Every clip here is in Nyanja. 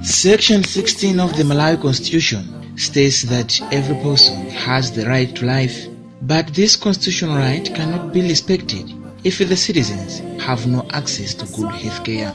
Section 16 of the Malawi Constitution states that every person has the right to life, but this constitutional right cannot be respected if the citizens have no access to good health care.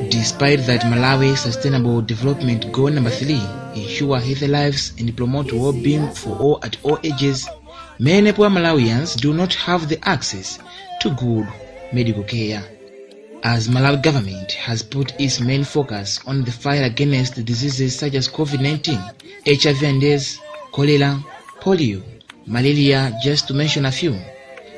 Despite that, Malawi Sustainable Development Goal number 3, ensure healthy lives and promote well-being for all at all ages, many poor Malawians do not have the access to good medical care. As Malawi government has put its main focus on the fight against diseases such as COVID-19, HIV and AIDS, cholera, polio, malaria, just to mention a few,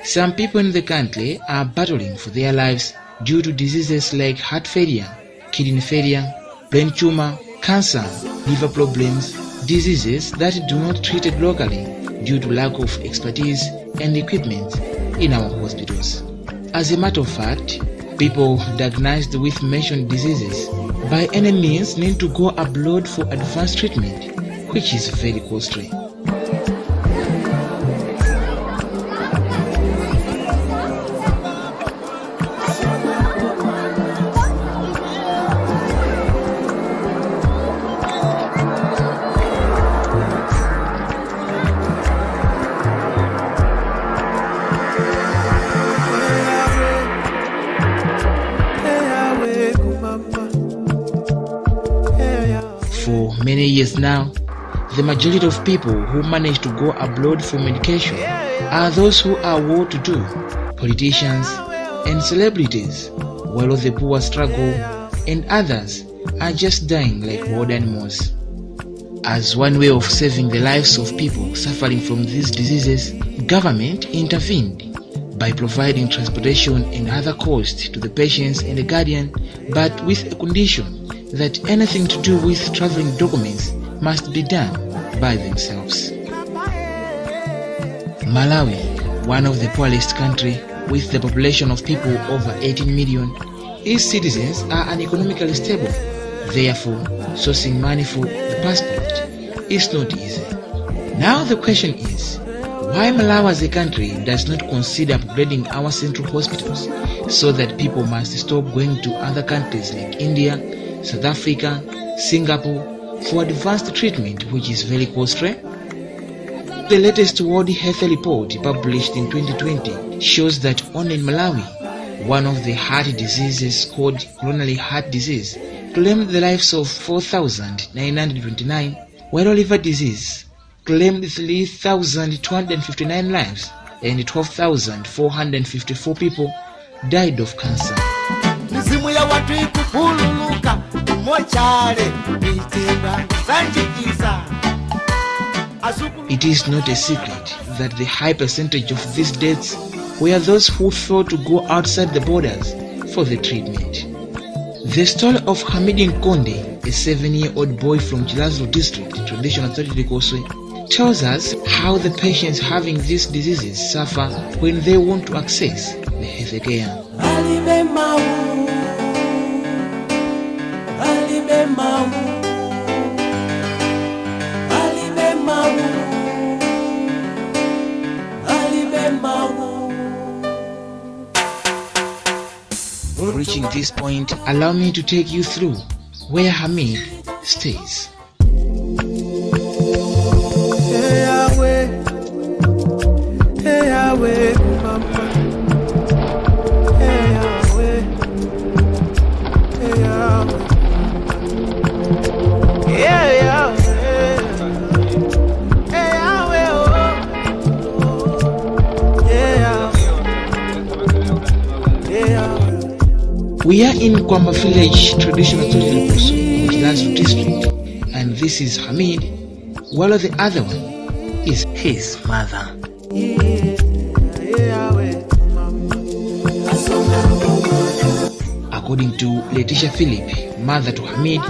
some people in the country are battling for their lives due to diseases like heart failure, kidney failure, brain tumor, cancer, liver problems, diseases that do not treated locally due to lack of expertise and equipment in our hospitals. As a matter of fact, people diagnosed with mentioned diseases by any means need to go abroad for advanced treatment, which is very costly. For many years now, the majority of people who manage to go abroad for medication are those who are well-to-do, politicians and celebrities, while the poor struggle and others are just dying like wild animals. As one way of saving the lives of people suffering from these diseases, government intervened by providing transportation and other costs to the patients and the guardian, but with a condition that anything to do with traveling documents must be done by themselves. Malawi, one of the poorest countries with the population of people over 18 million, its citizens are uneconomically stable. Therefore, sourcing money for the passport is not easy. Now the question is, why Malawi as a country does not consider upgrading our central hospitals so that people must stop going to other countries like India, South Africa, Singapore for advanced treatment, which is very costly? The latest World Health Report published in 2020 shows that only in Malawi, one of the heart diseases called coronary heart disease claimed the lives of 4,929, while liver disease claimed 3,259 lives and 12,454 people died of cancer. It is not a secret that the high percentage of these deaths were those who failed to go outside the borders for the treatment. The story of Hamidin Konde, a 7-year-old boy from Chiladzuru district, traditional Authority Koswe, tells us how the patients having these diseases suffer when they want to access the health care. Reaching this point, allow me to take you through where Hamid stays. We are in Kwamba village, traditional Authority of Chiladzuru district, and this is Hamid, while the other one is his mother. According to Letitia Philip, mother to Hamid,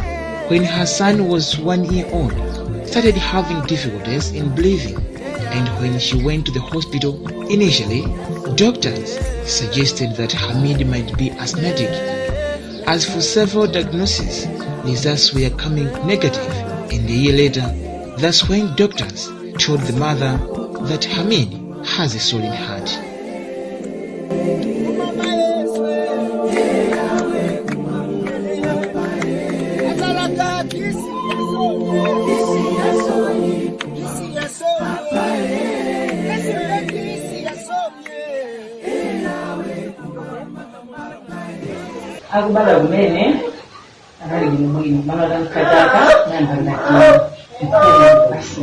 when her son was 1 year old, started having difficulties in breathing, and when she went to the hospital, initially, doctors suggested that Hamid might be asthmatic. As for several diagnoses, results were coming negative, and a year later, that's when doctors told the mother that Hamid has a solid heart. Akubala kumene anali bwino mama kankataka nangandakira basi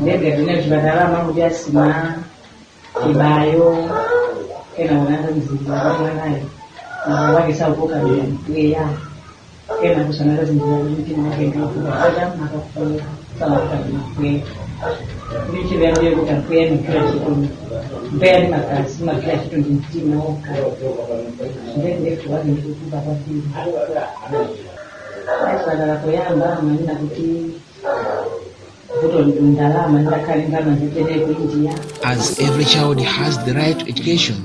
ndege zine zibadala mambo ya sima kibayo kena wanaanza mzima naye na wake sawa kwa ya kena kusana zinzi mtu mwake ndio kwa na kwa sawa kwa Nichi vyangu ya kutakuya ni kila kitu mbele makasi ma kila kitu ndio oka ndio kwa ni kukuba kwa hiyo sasa dala koyamba manina kuti kuto ndalama ndakalinga manjete kuingia. As every child has the right to education,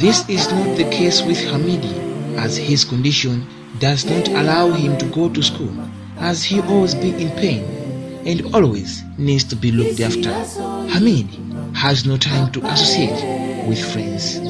this is not the case with Hamidi, as his condition does not allow him to go to school, as he always be in pain and always needs to be looked after. Hamid has no time to associate with friends.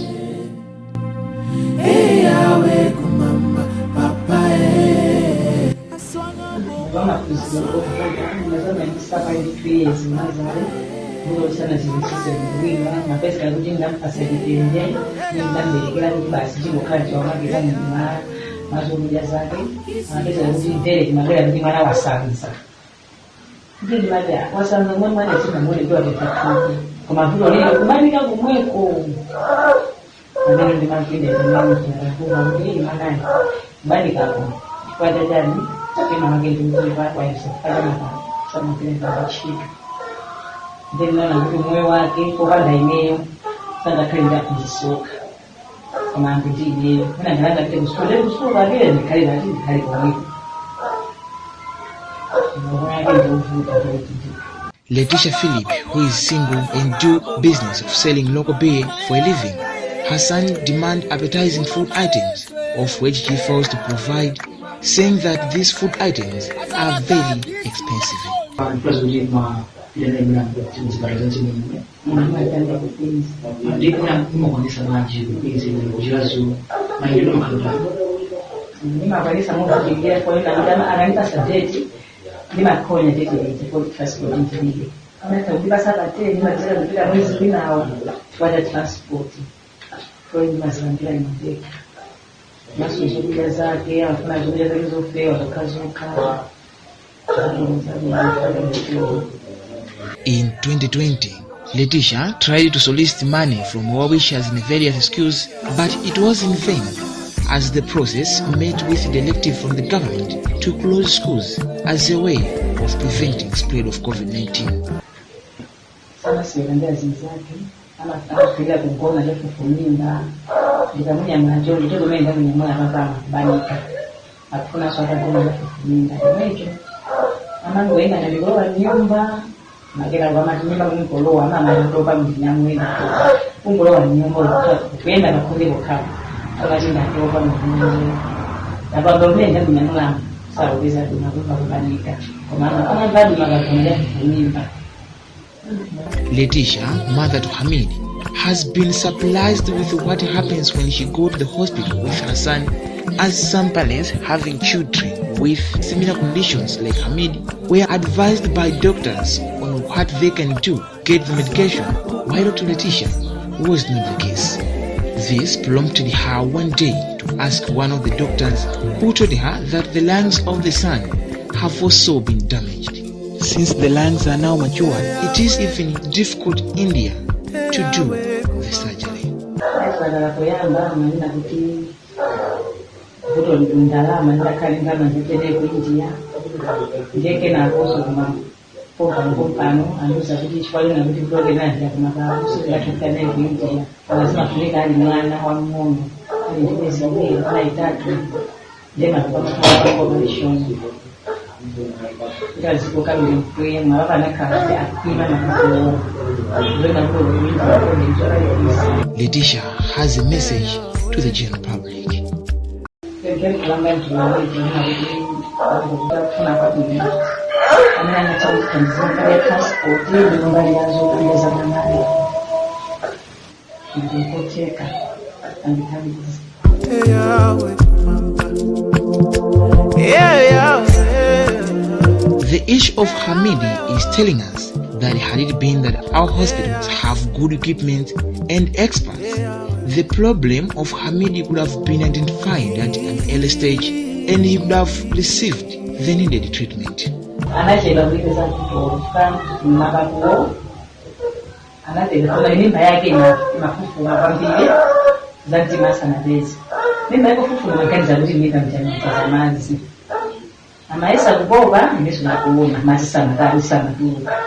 Ndi mada wasanga mwe mada tina mwele kwa vitatu kama vile leo kubadilika kumweko ndio ndi mangine ndio kwa ndio maana badilika kwa dadani kama mangine ndio kwa hiyo kama kama kile kwa chini ndio na mwe wake kwa banda imeo sasa kaenda kujisoka kama ngidie kuna ngana kile kusukule vile ni kali na kali kwa mwiko. Letitia Philip, who is single and do business of selling local beer for a living, her son demand appetizing food items, of which he fails to provide, saying that these food items are very expensive. Lima konya tete kwa transport ndio. Kama tulipa sasa tena lima zile bila mwezi bila au kwa transport. Kwa hiyo mazingira ni mbaya. Maso zile zake hakuna zile zilizofea wakazuka. In 2020, Letitia tried to solicit money from well-wishers in various schools, but it was in vain, as the process met with a directive from the government to close schools as a way of preventing spread of COVID-19. Letitia, mother to Hamid, has been surprised with what happens when she goes to the hospital with her son, as some parents having children with similar conditions like Hamid were advised by doctors on what they can do to get the medication, while Dr. Letitia was not the case. This prompted her one day to ask one of the doctors, who told her that the lungs of the son have also been damaged. Since the lungs are now mature, it is even difficult in India to do the surgery. Letitia has a message to the general public. amene angathandizira ya transport mbali yazo kuweza manani ndikoteka andithandiza. The issue of Hamidi is telling us that had it been that our hospitals have good equipment and experts, the problem of Hamidi could have been identified at an early stage and he would have received the needed treatment. Amaisa kuboba ndizo nakuona masisana kabisa natuka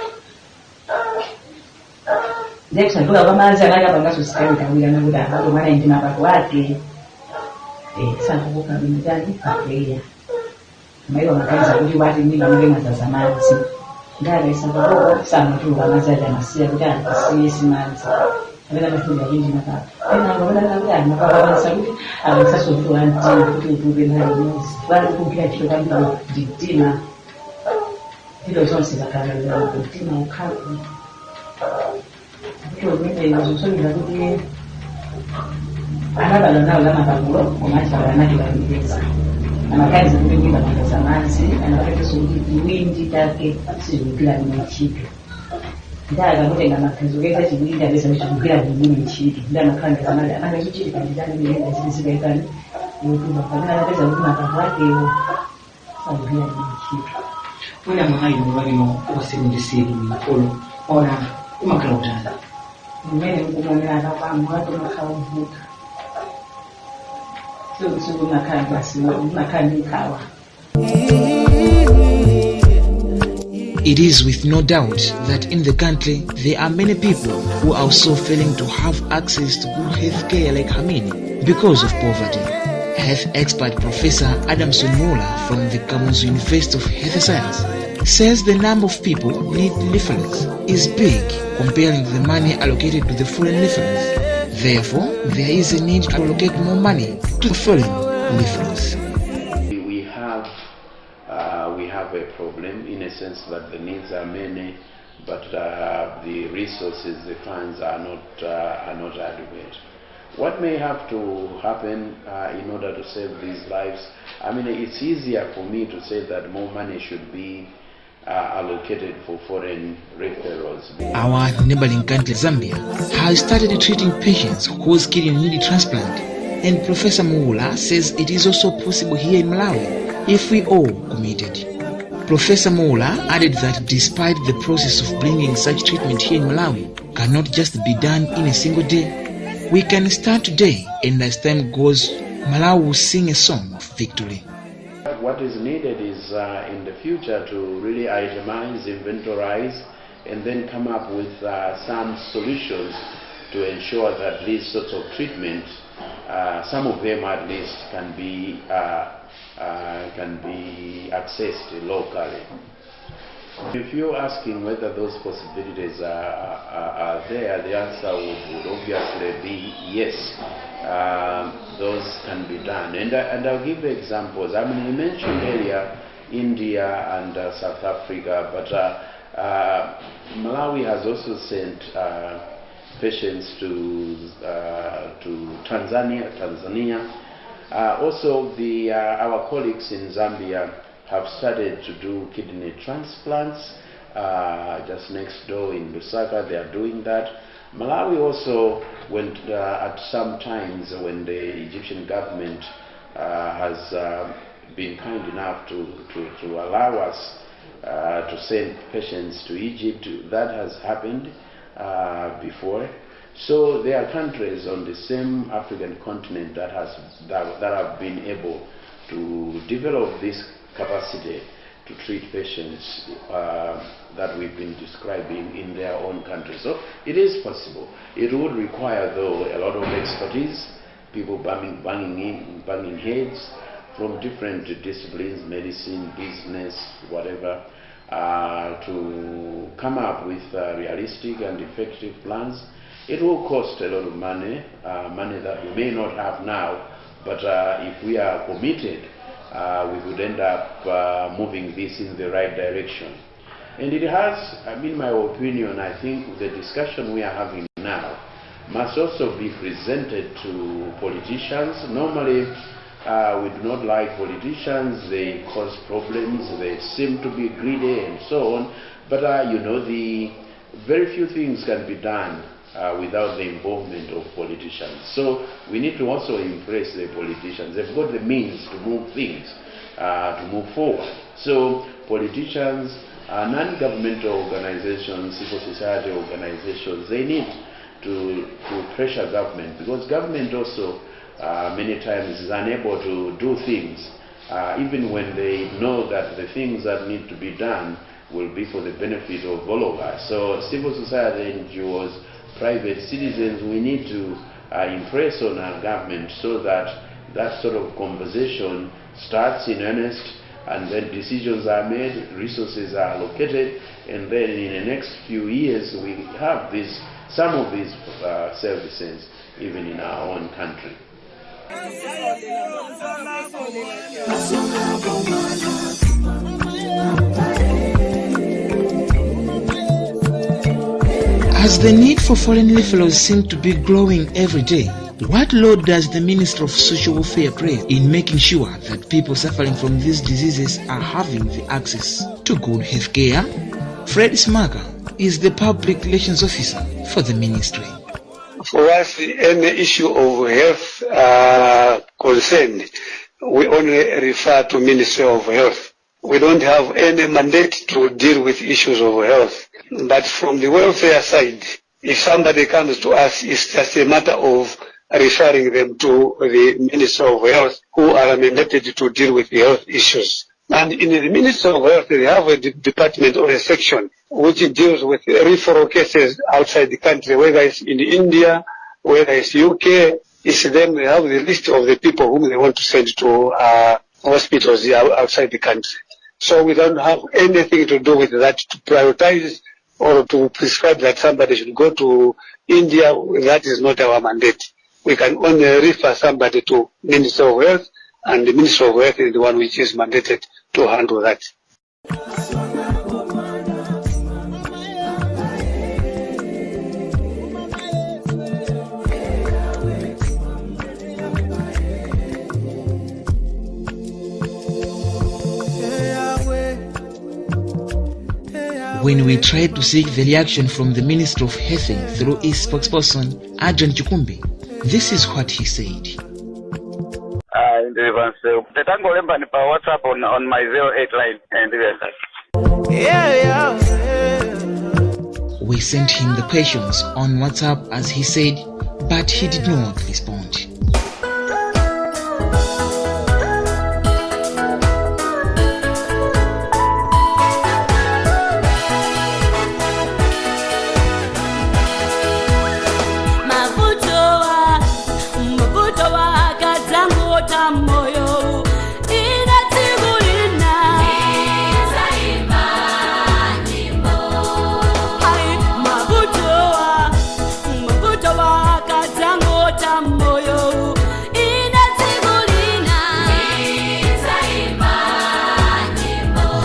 ndekho nduka kwamanzi akaka bangaso sikali kawira nakuti abato mwana ndi mabako wake sakubuka bimutani papeya mayo makaza kuti wati ndi bamwe mazaza manzi ngale sakuboba sana tu bamazaza masiya kuti asiye simanzi abena bafunga yindi maka ena ngabona nakuti mababa sakuti abasaso tu anti kuti ubube nayo bali kumpira kilo kamba ditima hilo zonse zakalala kutima ukhaku kilo mimi nazosoni kuti anabala nawo lamababulo omacha banaki babigeza amakazi kuti ngimba mangazamanzi anabakati sokuti windi take sizukira n'ekipe ndaga kutenga makazi ugeza kibinda besa bitukira bimini chiti ndana kanga zamali ananga chichi kandidani nenda sisigaikani yokuba kana besa kuma kafake sabia chichi wena mwayi mwalimo wasindisiri mkolo ona umakala utana mmene kumomera akapamu watu makawuvuka so nakhala basi nakhala nikawa. It is with no doubt that in the country there are many people who are also failing to have access to good health care like Hamini because of poverty. Health expert Professor Adamson Mola from the Kamuzu University of Health Science says the number of people need leaflets is big comparing the money allocated to the foreign leaflets. Therefore, there is a need to allocate more money to the foreign leaflets. We have a problem in a sense that the needs are many, but the resources, the funds are not adequate. What may have to happen in order to save these lives? I mean, it's easier for me to say that more money should be allocated for foreign referrals. Our neighboring country, Zambia, has started treating patients whose kidney need transplant, and Professor Muula says it is also possible here in Malawi if we all committed. Professor Mola added that despite the process of bringing such treatment here in Malawi cannot just be done in a single day, we can start today, and as time goes, Malawi will sing a song of victory. What is needed is in the future to really itemize, inventorize, and then come up with some solutions to ensure that these sorts of treatment, some of them at least, can be accessed locally. If you're asking whether those possibilities are there, the answer would obviously be yes. Those can be done, and I'll give examples. I mean, you mentioned earlier India and South Africa, but Malawi has also sent patients to Tanzania. Also, our colleagues in Zambia have started to do kidney transplants. Just next door in Lusaka, they are doing that. Malawi also went at some times when the Egyptian government has been kind enough to allow us to send patients to Egypt. That has happened before. So there are countries on the same African continent that have been able to develop this capacity to treat patients that we've been describing in their own country. So it is possible. It would require, though, a lot of expertise, people banging heads from different disciplines, medicine, business, whatever, to come up with realistic and effective plans. It will cost a lot of money, money that we may not have now, but if we are committed, we would end up moving this in the right direction. And it has, in my opinion, I think the discussion we are having now must also be presented to politicians. Normally, we do not like politicians. They cause problems. They seem to be greedy and so on. But, the very few things can be done without the involvement of politicians. So we need to also impress the politicians. They've got the means to move things, to move forward. So politicians, non-governmental organizations, civil society organizations, they need to pressure government, because government also many times is unable to do things, even when they know that the things that need to be done will be for the benefit of all of us. So civil society NGOs, private citizens, we need to impress on our government so that that sort of conversation starts in earnest, and then decisions are made, resources are allocated, and then in the next few years we have some of these services even in our own country. As the need for foreign referrals seems to be growing every day, what role does the Minister of Social Welfare play in making sure that people suffering from these diseases are having the access to good health care? Fred Smaka is the Public Relations Officer for the Ministry. For us, any issue of health concern, we only refer to Ministry of Health. We don't have any mandate to deal with issues of health. But from the welfare side, if somebody comes to us, it's just a matter of referring them to the Minister of Health, who are mandated to deal with the health issues. And in the Ministry of Health, they have a department or a section which deals with referral cases outside the country, whether it's in India, whether it's UK. It's them, they have the list of the people whom they want to send to hospitals outside the country. So we don't have anything to do with that to prioritize or to prescribe that somebody should go to India. That is not our mandate. We can only refer somebody to Minister of Health, and the Minister of Health is the one which is mandated to handle that. When we tried to seek the reaction from the Minister of Health through his spokesperson, Adrian Chikumbi, this is what he said. WhatsApp on my 08 line. We sent him the questions on WhatsApp as he said, but he did not respond.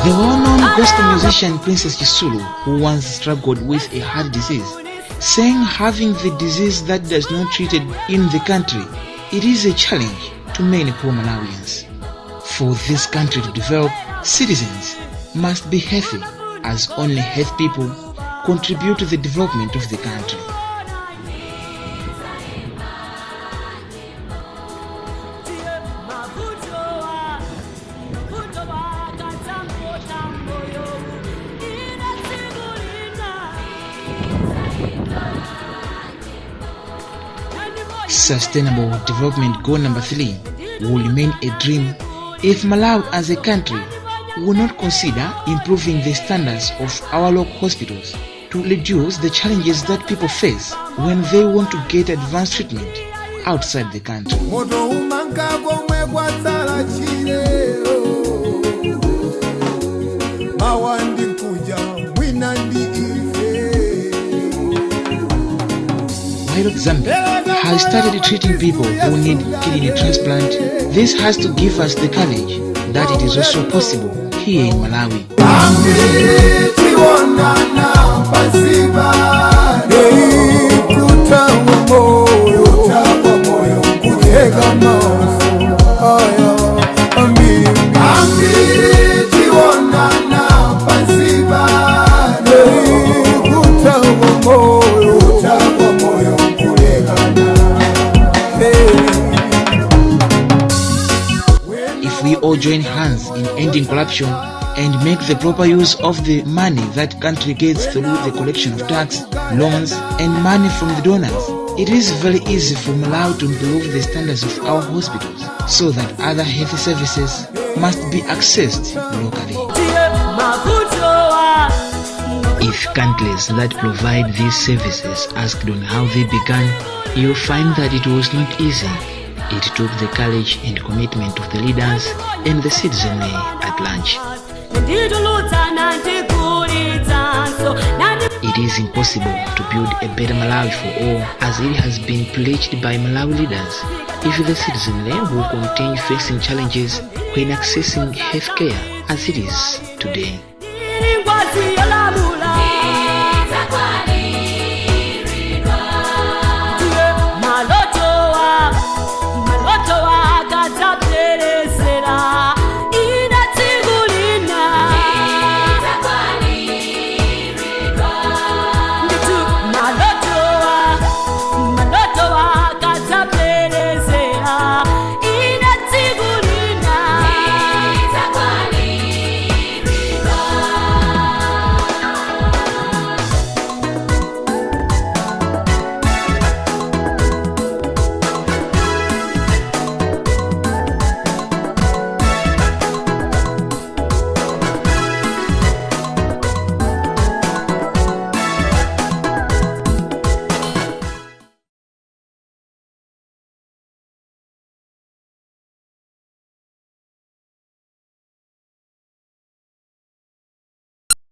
The well-known gospel musician Princess Chiladzuru, who once struggled with a heart disease, saying having the disease that does not treated in the country, it is a challenge to many poor Malawians. For this country to develop, citizens must be healthy, as only healthy people contribute to the development of the country. Sustainable Development Goal number 3 will remain a dream if Malawi as a country will not consider improving the standards of our local hospitals to reduce the challenges that people face when they want to get advanced treatment outside the country. While Zambia has started treating people who need kidney transplant, this has to give us the courage that it is also possible here in Malawi. If we all join hands in ending corruption and make the proper use of the money that country gets through the collection of tax, loans and money from the donors, it is very easy for Malawi to improve the standards of our hospitals so that other health services must be accessed locally. If countries that provide these services asked on how they began, you'll find that it was not easy. It took the courage and commitment of the leaders and the citizenry at large. It is impossible to build a better Malawi for all, as it has been pledged by Malawi leaders, if the citizenry will continue facing challenges when accessing healthcare as it is today.